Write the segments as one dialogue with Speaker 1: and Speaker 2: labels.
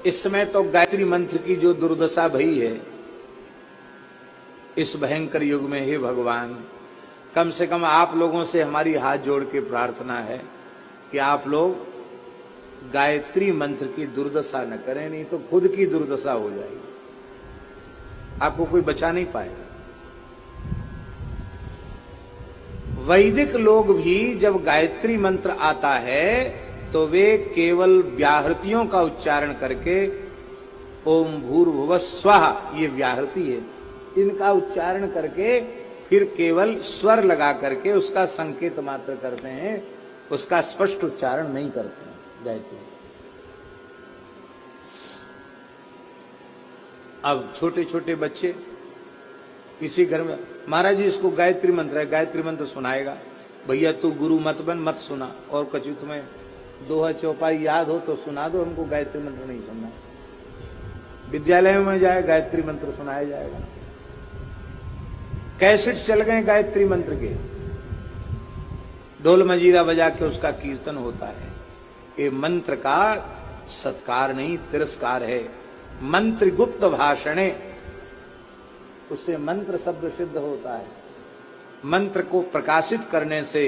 Speaker 1: इस समय तो गायत्री मंत्र की जो दुर्दशा भई है इस भयंकर युग में, हे भगवान, कम से कम आप लोगों से हमारी हाथ जोड़ के प्रार्थना है कि आप लोग गायत्री मंत्र की दुर्दशा न करें, नहीं तो खुद की दुर्दशा हो जाएगी, आपको कोई बचा नहीं पाएगा। वैदिक लोग भी जब गायत्री मंत्र आता है तो वे केवल व्याहृतियों का उच्चारण करके ओम भूर्भुवः स्वः, ये व्याहृति है, इनका उच्चारण करके फिर केवल स्वर लगा करके उसका संकेत मात्र करते हैं, उसका स्पष्ट उच्चारण नहीं करते हैं गायत्री। अब छोटे छोटे बच्चे किसी घर में, महाराज जी इसको गायत्री मंत्र है, गायत्री मंत्र सुनाएगा, भैया तू गुरु मत बन, मत सुना, और कछु तुम्हें दोहा चौपाई याद हो तो सुना दो, हमको गायत्री मंत्र नहीं सुनना। विद्यालय में जाए गायत्री मंत्र सुनाया जाएगा, कैसेट चल गए गायत्री मंत्र के, ढोल मजीरा बजा के उसका कीर्तन होता है। ये मंत्र का सत्कार नहीं, तिरस्कार है। मंत्र गुप्त भाषणे, उससे मंत्र शब्द सिद्ध होता है। मंत्र को प्रकाशित करने से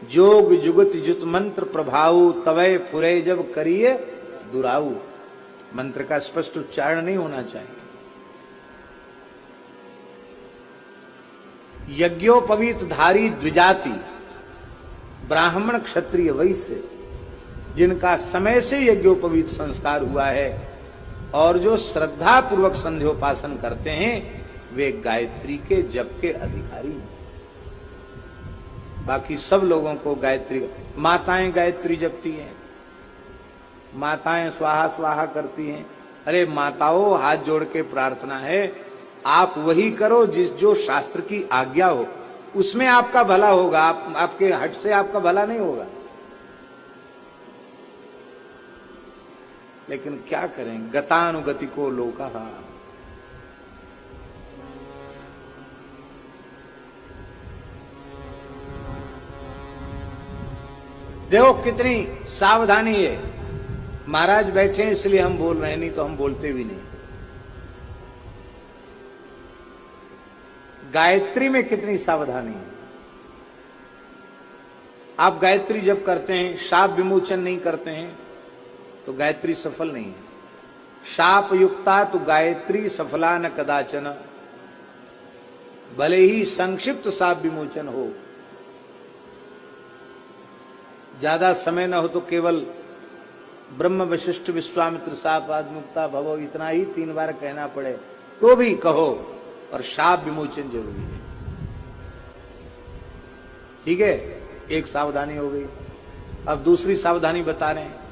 Speaker 1: जोग जुगत जुत मंत्र प्रभाऊ तवय फुरे जब करिए दुराऊ, मंत्र का स्पष्ट उच्चारण नहीं होना चाहिए। यज्ञोपवीत धारी द्विजाति, ब्राह्मण क्षत्रिय वैश्य, जिनका समय से यज्ञोपवीत संस्कार हुआ है और जो श्रद्धा पूर्वक संध्योपासन करते हैं, वे गायत्री के जप के अधिकारी हैं। बाकी सब लोगों को गायत्री, माताएं गायत्री जपती हैं, माताएं स्वाहा स्वाहा करती हैं। अरे माताओं, हाथ जोड़ के प्रार्थना है, आप वही करो जो शास्त्र की आज्ञा हो, उसमें आपका भला होगा, आपके हट से आपका भला नहीं होगा। लेकिन क्या करें, गतानुगति को लोकः। देखो कितनी सावधानी है, महाराज बैठे हैं इसलिए हम बोल रहे हैं, नहीं तो हम बोलते भी नहीं। गायत्री में कितनी सावधानी है। आप गायत्री जब करते हैं, शाप विमोचन नहीं करते हैं तो गायत्री सफल नहीं है। शाप युक्ता तो गायत्री सफला न कदाचन, भले ही संक्षिप्त शाप विमोचन हो, ज्यादा समय न हो तो केवल ब्रह्म वशिष्ठ विश्वामित्र शाप आदमुक्ता भवो, इतना ही 3 बार कहना पड़े तो भी कहो, और शाप विमोचन जरूरी है। ठीक है, एक सावधानी हो गई। अब दूसरी सावधानी बता रहे हैं।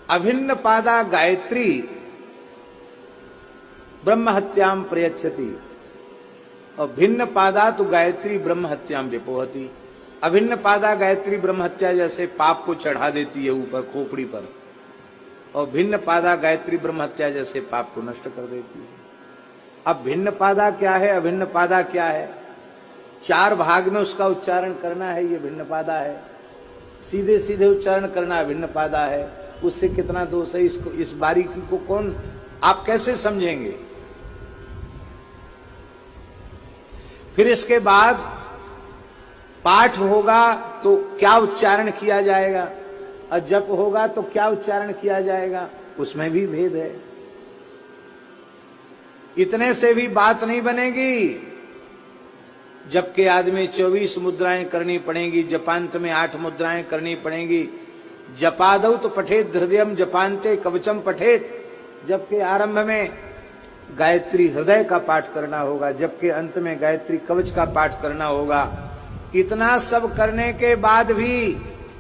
Speaker 1: अभिन्न पादा गायत्री ब्रह्म हत्याम प्रयच्छति, और भिन्न पादा तो गायत्री ब्रह्म हत्याम विपोहति। अभिन्न पादा गायत्री ब्रह्म हत्या जैसे पाप को चढ़ा देती है ऊपर खोपड़ी पर, और भिन्न पादा गायत्री ब्रह्म हत्या जैसे पाप को नष्ट कर देती है। अब भिन्न पादा क्या है, अभिन्न पादा क्या है? 4 भाग में उसका उच्चारण करना है, ये भिन्न पादा है। सीधे सीधे उच्चारण करना भिन्न पादा है, उससे कितना दोष है, इसको, इस बारीकी को कौन, आप कैसे समझेंगे? फिर इसके बाद पाठ होगा तो क्या उच्चारण किया जाएगा, और जप होगा तो क्या उच्चारण किया जाएगा, उसमें भी भेद है। इतने से भी बात नहीं बनेगी। जप के आदमी 24 मुद्राएं करनी पड़ेंगी, जपांत में 8 मुद्राएं करनी पड़ेंगी। जपादौ तो पठेत हृदयम जपांते कवचम पठेत, जप के आरंभ में गायत्री हृदय का पाठ करना होगा, जप के अंत में गायत्री कवच का पाठ करना होगा। इतना सब करने के बाद भी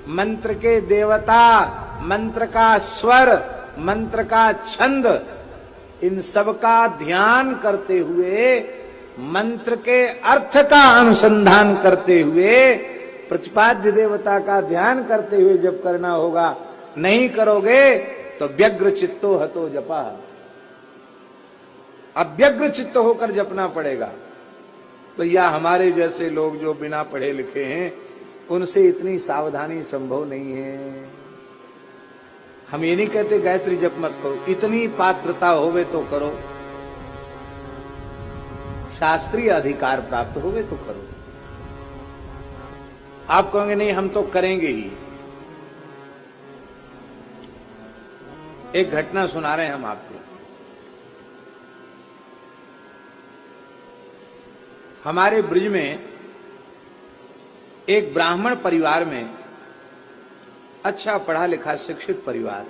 Speaker 1: मंत्र के देवता, मंत्र का स्वर, मंत्र का छंद, इन सब का ध्यान करते हुए, मंत्र के अर्थ का अनुसंधान करते हुए, प्रतिपाद्य देवता का ध्यान करते हुए जब करना होगा। नहीं करोगे तो व्यग्र चित्तो हतो जपा, अब व्यग्र चित्त होकर जपना पड़ेगा। तो या हमारे जैसे लोग जो बिना पढ़े लिखे हैं, उनसे इतनी सावधानी संभव नहीं है। हम ये नहीं कहते गायत्री जप मत करो, इतनी पात्रता होवे तो करो, शास्त्रीय अधिकार प्राप्त होवे तो करो। आप कहोगे नहीं हम तो करेंगे ही। एक घटना सुना रहे हैं हम आपको। हमारे ब्रिज में एक ब्राह्मण परिवार में, अच्छा पढ़ा लिखा शिक्षित परिवार,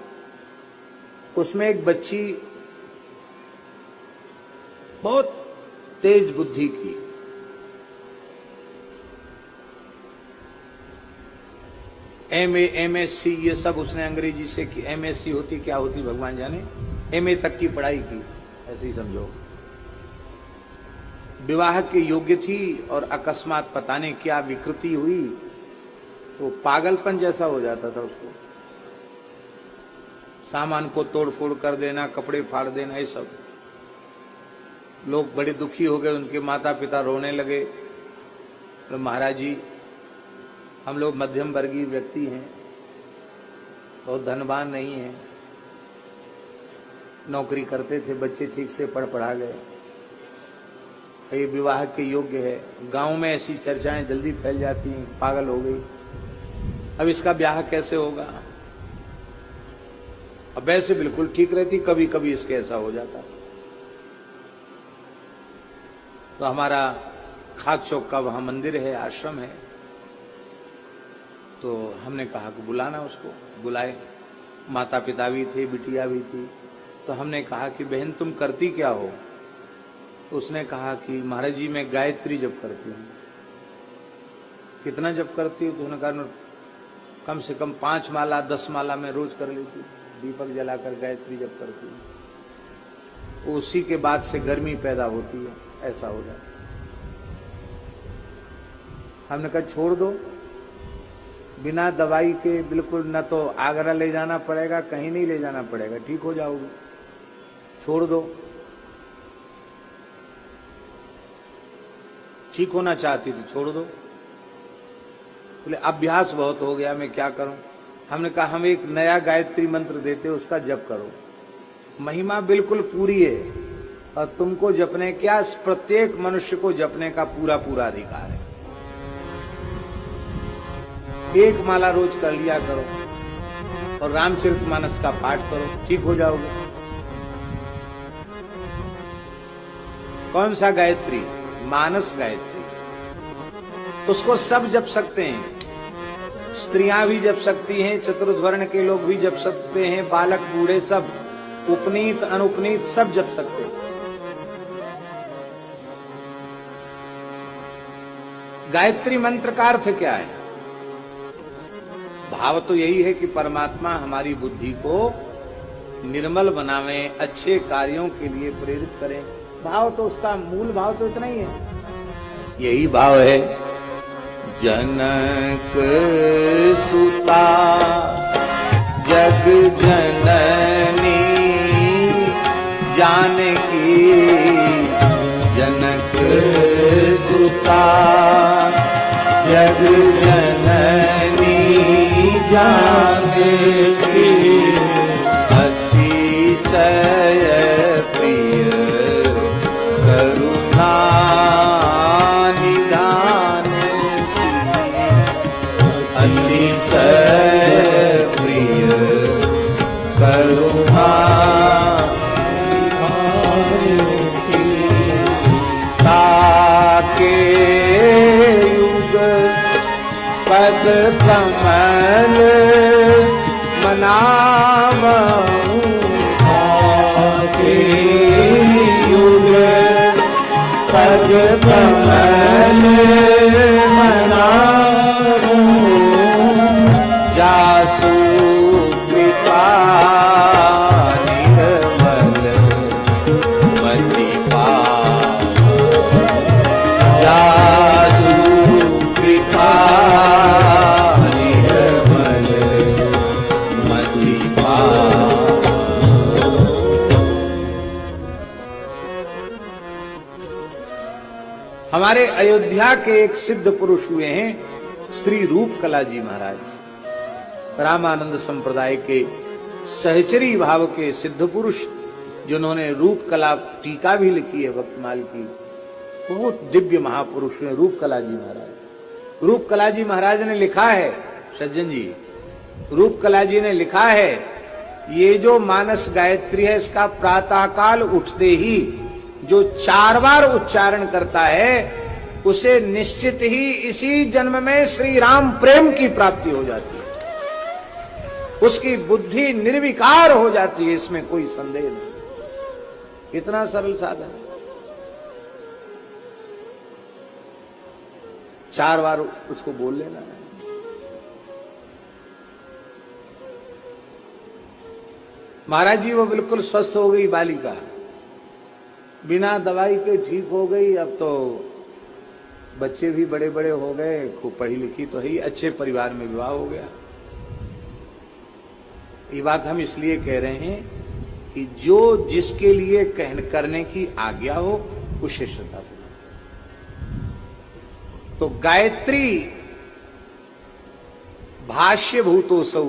Speaker 1: उसमें एक बच्ची बहुत तेज बुद्धि की, एमए एमएससी ये सब उसने अंग्रेजी से की। एमएससी होती क्या होती भगवान जाने, एमए तक की पढ़ाई की, ऐसे ही समझो। विवाह के योग्य थी और अकस्मात पता नहीं क्या विकृति हुई, तो पागलपन जैसा हो जाता था उसको, सामान को तोड़ फोड़ कर देना, कपड़े फाड़ देना, ये सब। लोग बड़े दुखी हो गए, उनके माता पिता रोने लगे। तो महाराज जी हम लोग मध्यम वर्गीय व्यक्ति हैं, बहुत धनवान नहीं हैं, नौकरी करते थे, बच्चे ठीक से पढ़ पढ़ा गए, ये विवाह के योग्य है। गांव में ऐसी चर्चाएं जल्दी फैल जाती हैं, पागल हो गई, अब इसका ब्याह कैसे होगा। अब वैसे बिल्कुल ठीक रहती, कभी कभी इसके ऐसा हो जाता। तो हमारा खाक चौक का वहां मंदिर है, आश्रम है, तो हमने कहा कि बुलाना उसको। बुलाए, माता पिता भी थे, बिटिया भी थी। तो हमने कहा कि बहन तुम करती क्या हो। तो उसने कहा कि महाराज जी मैं गायत्री जप करती हूँ। कितना जप करती हूँ? तो उन्होंने कहा कम से कम 5 माला 10 माला मैं रोज कर लेती हूँ, दीपक जलाकर गायत्री जप करती हूँ। उसी के बाद से गर्मी पैदा होती है, ऐसा हो जाता। हमने कहा छोड़ दो, बिना दवाई के बिल्कुल, न तो आगरा ले जाना पड़ेगा, कहीं नहीं ले जाना पड़ेगा, ठीक हो जाओगे, छोड़ दो। ठीक होना चाहती थी, छोड़ दो। बोले अभ्यास बहुत हो गया, मैं क्या करूं। हमने कहा हम एक नया गायत्री मंत्र देते, उसका जप करो, महिमा बिल्कुल पूरी है, और तुमको जपने क्या, प्रत्येक मनुष्य को जपने का पूरा पूरा अधिकार है। 1 माला रोज कर लिया करो और रामचरितमानस का पाठ करो, ठीक हो जाओगे। कौन सा गायत्री? मानस गायत्री। उसको सब जप सकते हैं, स्त्रियां भी जप सकती हैं, चतुर्वर्ण के लोग भी जप सकते हैं, बालक बूढ़े सब, उपनीत अनुपनीत सब जप सकते हैं। गायत्री मंत्र का अर्थ क्या है? भाव तो यही है कि परमात्मा हमारी बुद्धि को निर्मल बनावे, अच्छे कार्यों के लिए प्रेरित करें। भाव तो उसका मूल भाव तो इतना ही है, यही भाव है। जनक सुता जग जननी जानकी, जनक सुता जग जननी जानकी, अतिशय प्रिय करुणा निधान की, अतिशय प्रिय करुणा निधान की, ताके युग पद कमल मनावऊं, ताके युग पद कमल मनावऊं, जासु कृपा निर्मल मति पावो, जासु कृपा निर्मल मति पावो। हमारे अयोध्या के एक सिद्ध पुरुष हुए हैं श्री रूप कला जी महाराज, रामानंद संप्रदाय के सहचरी भाव के सिद्ध पुरुष जिन्होंने रूप कला टीका भी लिखी है भक्तमाल की, वो दिव्य महापुरुष है रूप कला जी महाराज। रूप कला जी महाराज ने लिखा है, सज्जन जी, रूप कला जी ने लिखा है, ये जो मानस गायत्री है इसका प्रातःकाल उठते ही जो 4 बार उच्चारण करता है उसे निश्चित ही इसी जन्म में श्री राम प्रेम की प्राप्ति हो जाती है, उसकी बुद्धि निर्विकार हो जाती है, इसमें कोई संदेह नहीं। कितना सरल साधन, 4 बार उसको बोल लेना है। महाराज जी वो बिल्कुल स्वस्थ हो गई बालिका, बिना दवाई के ठीक हो गई। अब तो बच्चे भी बड़े बड़े हो गए, खूब पढ़ी लिखी तो ही, अच्छे परिवार में विवाह हो गया। ये बात हम इसलिए कह रहे हैं कि जो जिसके लिए करने की आज्ञा हो उसे श्रद्धा। तो गायत्री भाष्य भूतोसौ